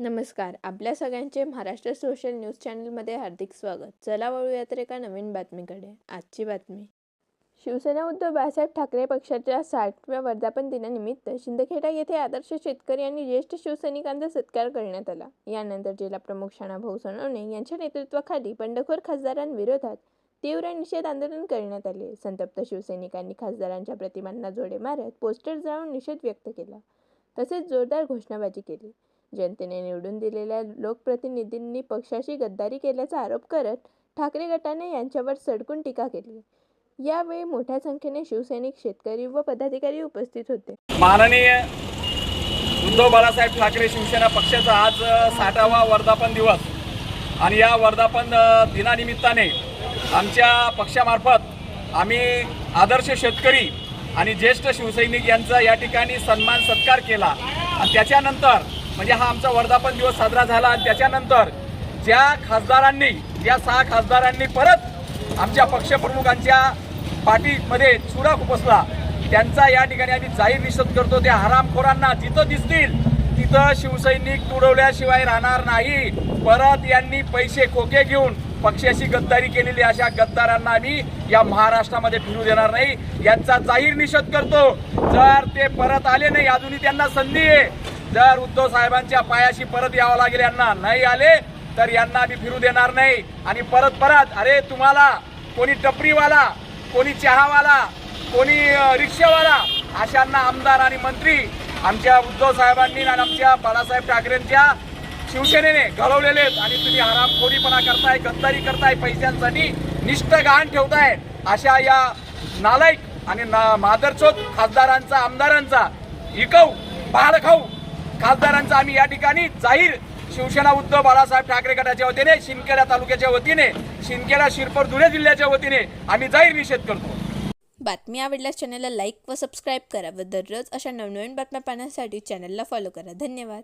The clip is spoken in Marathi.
नमस्कार. आपल्या सगळ्यांचे महाराष्ट्र सोशल न्यूज चॅनलमध्ये हार्दिक स्वागत. चला वळूया तर एका नवीन बातमीकडे. आजची बातमी. शिवसेना उद्धव बाळासाहेब ठाकरे पक्षाच्या 60व्या वर्धापन दिनानिमित्त शिंदखेडा येथे आदर्श शेतकरी आणि ज्येष्ठ शिवसैनिकांचा सत्कार करण्यात आला. यानंतर जिल्हाप्रमुख शानाभाऊ सोनवणे यांच्या नेतृत्वाखाली बंडखोर खासदारांविरोधात तीव्र निषेध आंदोलन करण्यात आले. संतप्त शिवसैनिकांनी खासदारांच्या प्रतिमांना जोडे मारत पोस्टर जाळून निषेध व्यक्त केला. तसेच जोरदार घोषणाबाजी केली. जनतेने निवडून दिलेल्या लोकप्रतिनिधींनी पक्षाशी गद्दारी केल्याचा आरोप करत ठाकरे गटाने यांच्यावर सडकून टीका केली. यावेळी मोठ्या संख्येने शिवसैनिक, शेतकरी व पदाधिकारी उपस्थित होते. माननीय उद्धव बाळासाहेब ठाकरे शिवसेना पक्षाचा आज 60वा वर्धापन दिवस आणि या वर्धापन दिनानिमित्ताने आमच्या पक्षामार्फत आम्ही आदर्श शेतकरी आणि ज्येष्ठ शिवसैनिक यांचा या ठिकाणी सन्मान सत्कार केला. आणि त्याच्यानंतर म्हणजे हा आमचा वर्धापन दिवस साजरा झाला. आणि त्याच्यानंतर ज्या 6 खासदारांनी परत आमच्या पक्षप्रमुखांच्या पाठीमध्ये चुरा खुपसला त्यांचा या ठिकाणी आम्ही जाहीर निषेध करतो. त्या हरामखोरांना जिथं दिसतील तिथं शिवसैनिक तुडवल्याशिवाय राहणार नाही. परत यांनी पैसे खोके घेऊन पक्षाशी गद्दारी केलेली अशा गद्दारांना आम्ही या महाराष्ट्रामध्ये फिरू देणार नाही. यांचा जाहीर निषेध करतो. जर ते परत आले नाही, अजूनही त्यांना संधी आहे. जर उद्धव साहेबांच्या पायाशी परत यावं लागेल, यांना नाही आले तर यांना आम्ही फिरू देणार नाही. आणि परत अरे तुम्हाला कोणी टपरीवाला, कोणी चहावाला, कोणी रिक्षावाला अशांना आमदार आणि मंत्री आमच्या उद्धव साहेबांनी आणि आमच्या बाळासाहेब ठाकरेंच्या शिवसेनेने घडवलेले आहेत. आणि तुम्ही हरामखोरीपणा करताय, गद्दारी करताय, पैशांसाठी निष्ठ गहाण ठेवताय. अशा या नालायक आणि मादरचोद खासदारांचा, आमदारांचा, इकव बाळखाऊ खासदारांचा आम्ही या ठिकाणी जाहीर शिवसेना उद्धव बाळासाहेब ठाकरे गटाच्या वतीने, शिंदखेडा तालुक्याच्या वतीने, शिंदखेडा, शिरपूर, धुळे जिल्ह्याच्या वतीने आम्ही जाहीर निषेध करतो. बातमी आवडल्यास चॅनलला लाईक व सबस्क्राईब करा व दररोज अशा नवनवीन बातम्या पाहण्यासाठी चॅनलला फॉलो करा. धन्यवाद.